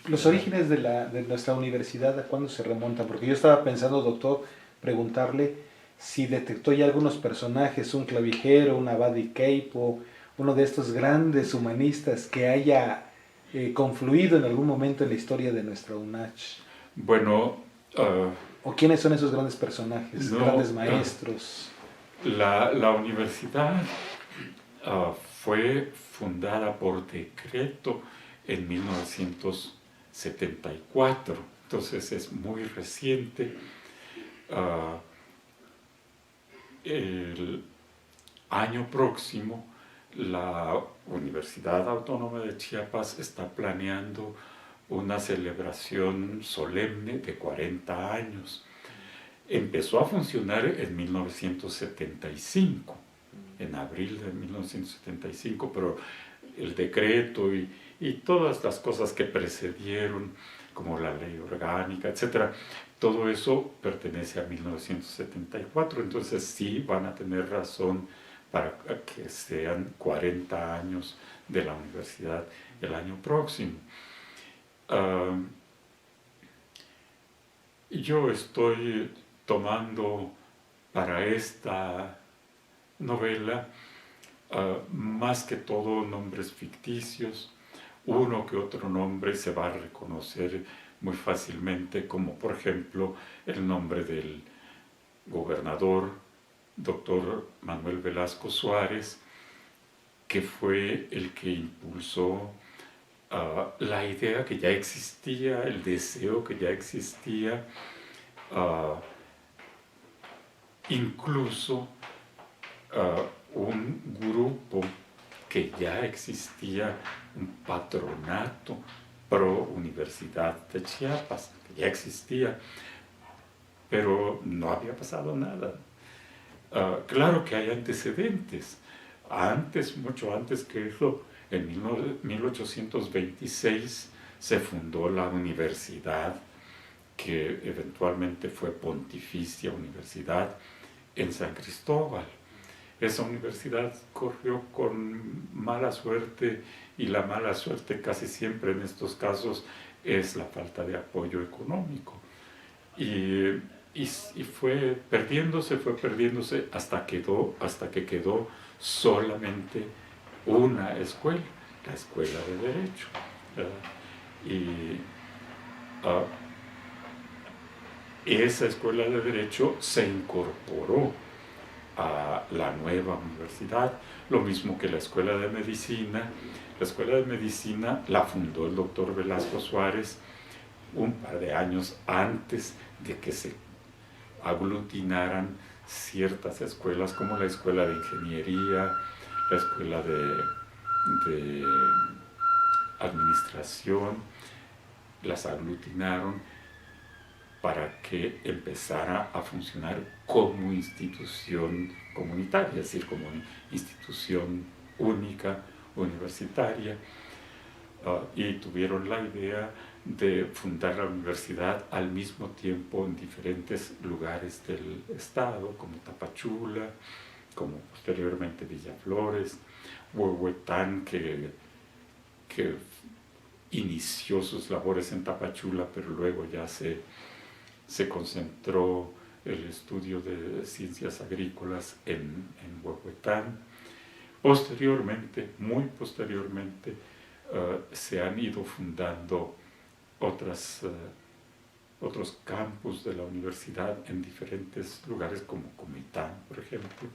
Los orígenes de nuestra universidad, ¿a cuándo se remontan? Porque yo estaba pensando, doctor, preguntarle si detectó ya algunos personajes, un clavijero, un Abadi Keipo, uno de estos grandes humanistas que haya confluido en algún momento en la historia de nuestra UNACH. Bueno... ¿O quiénes son esos grandes personajes, grandes maestros? La universidad fue fundada por decreto en 1974, entonces es muy reciente. El año próximo, la Universidad Autónoma de Chiapas está planeando una celebración solemne de 40 años. Empezó a funcionar en 1975, en abril de 1975, pero el decreto y todas las cosas que precedieron, como la ley orgánica, etc., todo eso pertenece a 1974, entonces sí van a tener razón para que sean 40 años de la universidad el año próximo. Yo estoy tomando para esta novela más que todo nombres ficticios. Uno que otro nombre se va a reconocer muy fácilmente, como por ejemplo el nombre del gobernador, doctor Manuel Velasco Suárez, que fue el que impulsó la idea que ya existía, el deseo que ya existía, incluso un grupo que ya existía, un patronato pro Universidad de Chiapas, que ya existía, pero no había pasado nada. Claro que hay antecedentes. Antes, mucho antes que eso, en 1826 se fundó la universidad, que eventualmente fue Pontificia Universidad en San Cristóbal. Esa universidad corrió con mala suerte, y la mala suerte casi siempre en estos casos es la falta de apoyo económico. Y fue perdiéndose hasta que quedó solamente una escuela, la Escuela de Derecho. Y esa Escuela de Derecho se incorporó a la nueva universidad, lo mismo que la Escuela de Medicina. La Escuela de Medicina la fundó el doctor Velasco Suárez un par de años antes de que se aglutinaran ciertas escuelas, como la Escuela de Ingeniería, la Escuela de Administración. Las aglutinaron para que empezara a funcionar como institución comunitaria, es decir, como institución única, universitaria, y tuvieron la idea de fundar la universidad al mismo tiempo en diferentes lugares del estado, como Tapachula, como posteriormente Villaflores, Huehuetán, que inició sus labores en Tapachula, pero luego ya se concentró el estudio de ciencias agrícolas en Huehuetán. Posteriormente, muy posteriormente, se han ido fundando otras otros campus de la universidad en diferentes lugares como Comitán, por ejemplo.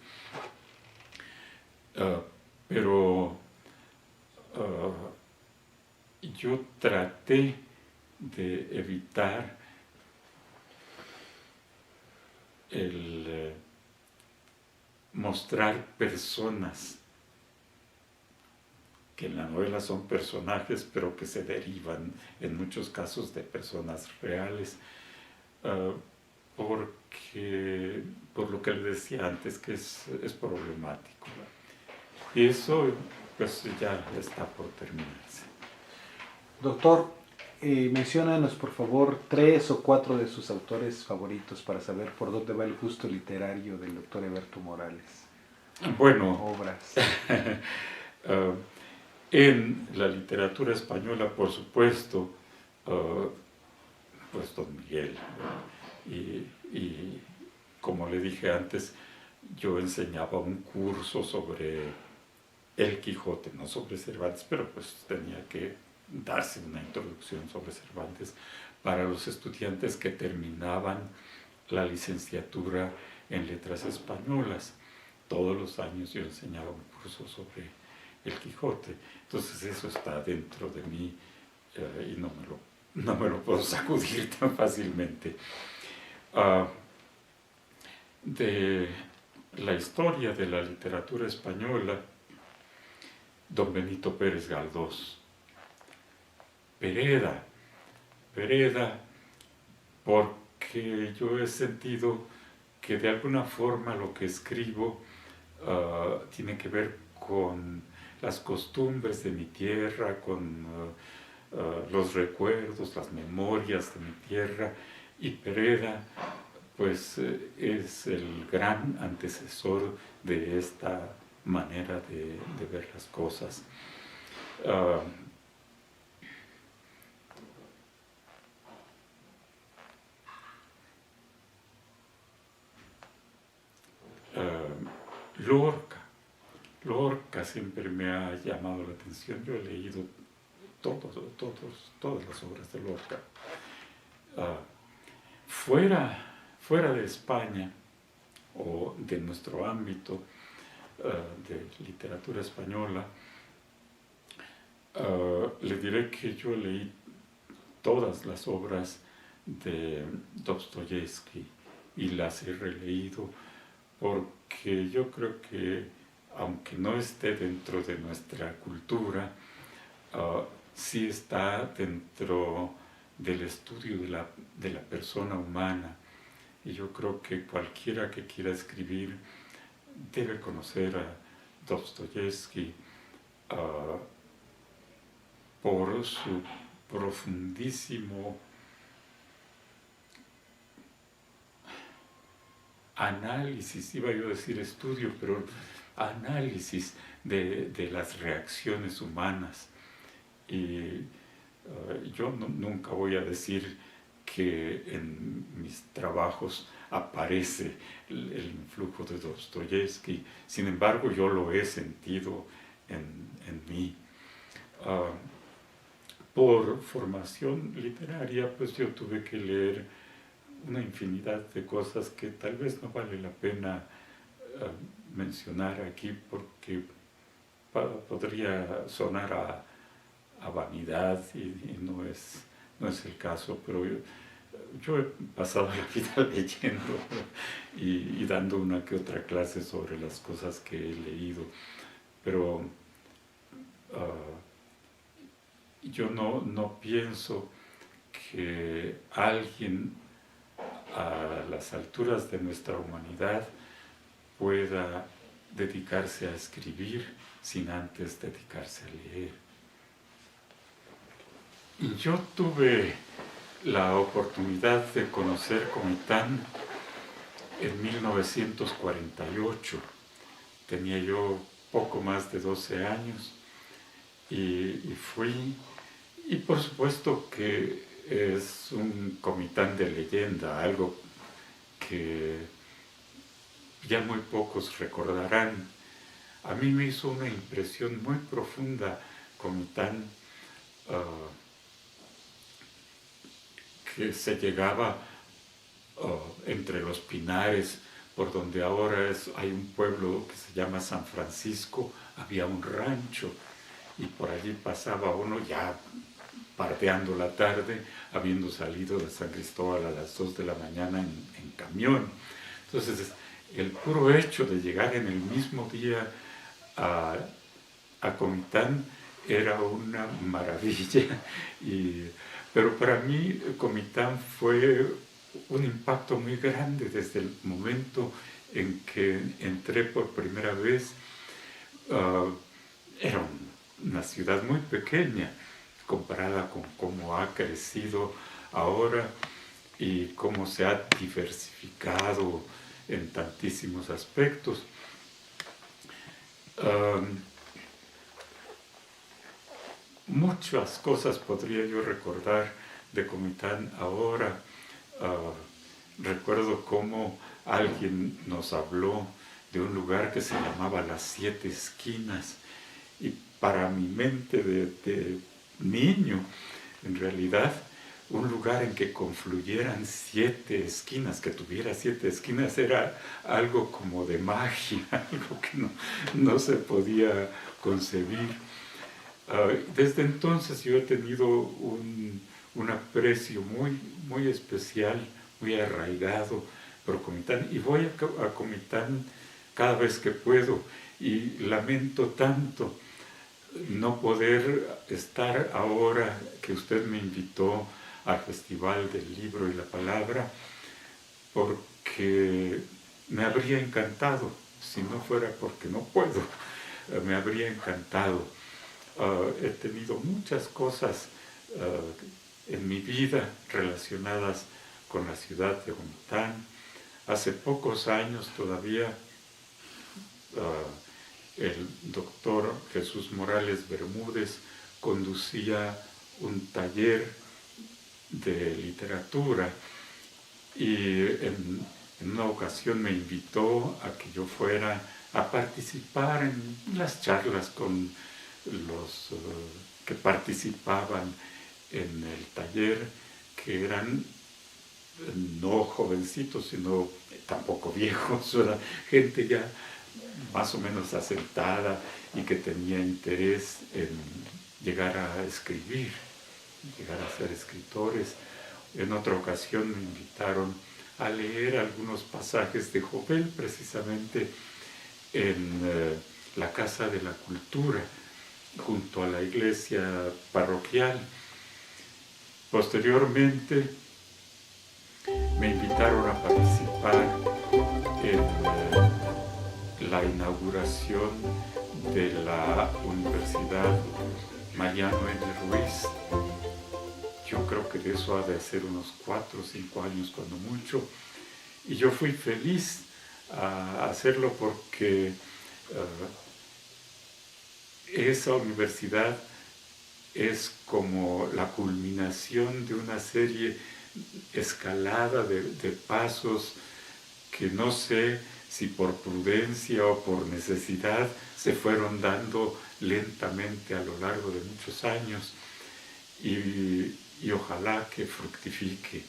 Pero yo traté de evitar el mostrar personas que en la novela son personajes, pero que se derivan en muchos casos de personas reales, porque, por lo que le decía antes, que es problemático. Y eso, pues, ya está por terminarse. Doctor, menciónanos por favor 3 o 4 de sus autores favoritos para saber por dónde va el gusto literario del doctor Eberto Morales. Bueno, Obras. En la literatura española, por supuesto, pues Don Miguel. Y como le dije antes, yo enseñaba un curso sobre El Quijote, no sobre Cervantes, pero pues tenía que darse una introducción sobre Cervantes para los estudiantes que terminaban la licenciatura en letras españolas. Todos los años yo enseñaba un curso sobre El Quijote. Entonces eso está dentro de mí y no me lo puedo sacudir tan fácilmente. De la historia de la literatura española, Don Benito Pérez Galdós. Pereda, porque yo he sentido que de alguna forma lo que escribo tiene que ver con las costumbres de mi tierra, con los recuerdos, las memorias de mi tierra, y Pereda pues es el gran antecesor de esta manera de ver las cosas. Lorca siempre me ha llamado la atención. Yo he leído todas las obras de Lorca. Fuera de España o de nuestro ámbito de literatura española, le diré que yo leí todas las obras de Dostoyevsky y las he releído porque yo creo que, aunque no esté dentro de nuestra cultura, sí está dentro del estudio de la persona humana. Y yo creo que cualquiera que quiera escribir debe conocer a Dostoyevsky por su profundísimo análisis, iba yo a decir estudio, pero análisis de las reacciones humanas. Y yo nunca voy a decir que en mis trabajos aparece el influjo de Dostoyevsky, sin embargo yo lo he sentido en mí. Por formación literaria, pues yo tuve que leer una infinidad de cosas que tal vez no vale la pena mencionar aquí porque podría sonar a vanidad y no es el caso, pero yo he pasado la vida leyendo y dando una que otra clase sobre las cosas que he leído, pero yo no pienso que alguien a las alturas de nuestra humanidad pueda dedicarse a escribir sin antes dedicarse a leer. Y yo tuve la oportunidad de conocer Comitán en 1948. Tenía yo poco más de 12 años y fui, y por supuesto que es un Comitán de leyenda, algo que ya muy pocos recordarán. A mí me hizo una impresión muy profunda Comitán, que se llegaba entre los pinares, por donde ahora hay un pueblo que se llama San Francisco, había un rancho y por allí pasaba uno ya pardeando la tarde, habiendo salido de San Cristóbal a las 2 de la mañana en camión. Entonces, el puro hecho de llegar en el mismo día a Comitán era una maravilla. Pero para mí Comitán fue un impacto muy grande desde el momento en que entré por primera vez. Era una ciudad muy pequeña comparada con cómo ha crecido ahora y cómo se ha diversificado en tantísimos aspectos. Muchas cosas podría yo recordar de Comitán ahora. Recuerdo cómo alguien nos habló de un lugar que se llamaba Las Siete Esquinas, y para mi mente de niño, en realidad, un lugar en que confluyeran 7 esquinas, que tuviera 7 esquinas, era algo como de magia, algo que no se podía concebir. Desde entonces yo he tenido un aprecio muy especial, muy arraigado por Comitán, y voy a Comitán cada vez que puedo, y lamento tanto no poder estar ahora que usted me invitó al Festival del Libro y la Palabra, porque me habría encantado, si no fuera porque no puedo, me habría encantado. He tenido muchas cosas en mi vida relacionadas con la ciudad de Comitán. Hace pocos años todavía el doctor Jesús Morales Bermúdez conducía un taller de literatura y en una ocasión me invitó a que yo fuera a participar en las charlas con los que participaban en el taller, que eran no jovencitos, sino tampoco viejos, ¿verdad? Gente ya más o menos asentada y que tenía interés en llegar a escribir, llegar a ser escritores. En otra ocasión me invitaron a leer algunos pasajes de Jovel, precisamente en la Casa de la Cultura, junto a la iglesia parroquial. Posteriormente me invitaron a participar en la inauguración de la Universidad Mariano N. Ruiz. Yo creo que de eso ha de ser unos 4 o 5 años cuando mucho. Y yo fui feliz a hacerlo porque esa universidad es como la culminación de una serie escalada de pasos que no sé si por prudencia o por necesidad se fueron dando lentamente a lo largo de muchos años, y ojalá que fructifique.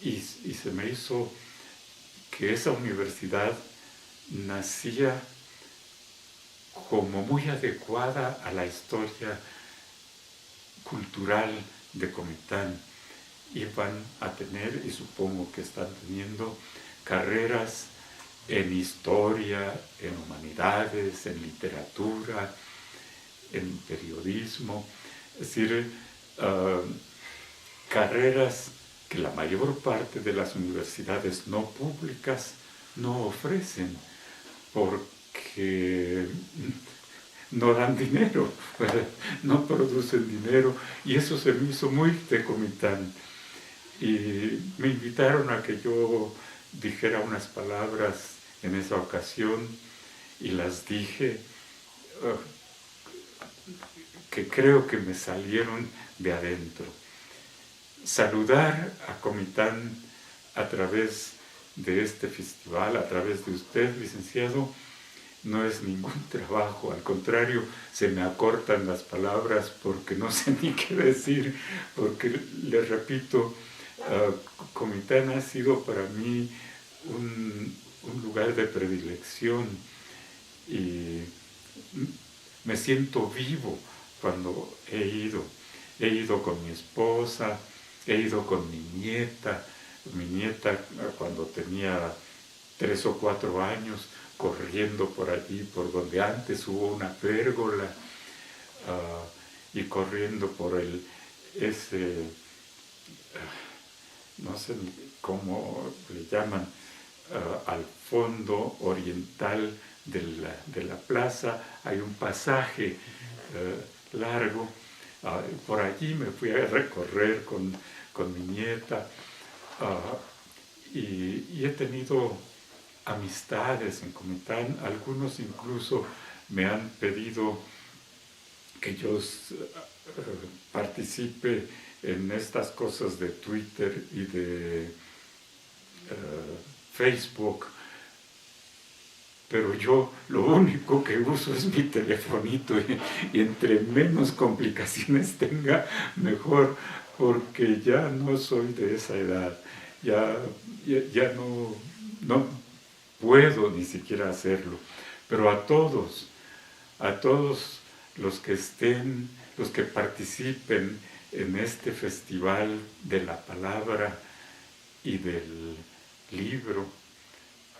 Y se me hizo que esa universidad nacía como muy adecuada a la historia cultural de Comitán. Iban a tener, y supongo que están teniendo, carreras en historia, en humanidades, en literatura, en periodismo, es decir, carreras que la mayor parte de las universidades no públicas no ofrecen, porque no dan dinero, ¿verdad? No producen dinero, y eso se me hizo muy de Comitán. Y me invitaron a que yo dijera unas palabras en esa ocasión, y las dije, que creo que me salieron de adentro. Saludar a Comitán a través de este festival, a través de usted, licenciado, no es ningún trabajo, al contrario, se me acortan las palabras porque no sé ni qué decir, porque les repito, Comitán ha sido para mí un lugar de predilección y me siento vivo cuando he ido. He ido con mi esposa, he ido con mi nieta cuando tenía 3 o 4 años, corriendo por allí, por donde antes hubo una pérgola, y corriendo por no sé cómo le llaman, al fondo oriental de la plaza, hay un pasaje largo. Por allí me fui a recorrer con mi nieta, y he tenido amistades en Comitán. Algunos incluso me han pedido que yo participe en estas cosas de Twitter y de Facebook, pero yo lo único que uso es mi telefonito, y entre menos complicaciones tenga, mejor, porque ya no soy de esa edad, ya no puedo ni siquiera hacerlo. Pero a todos los que estén, los que participen en este festival de la palabra y del libro,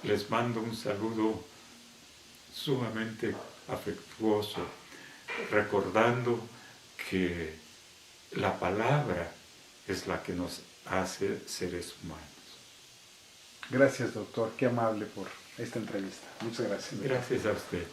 les mando un saludo sumamente afectuoso, recordando que la palabra es la que nos hace seres humanos. Gracias, doctor. Qué amable por esta entrevista. Muchas gracias. Gracias a usted.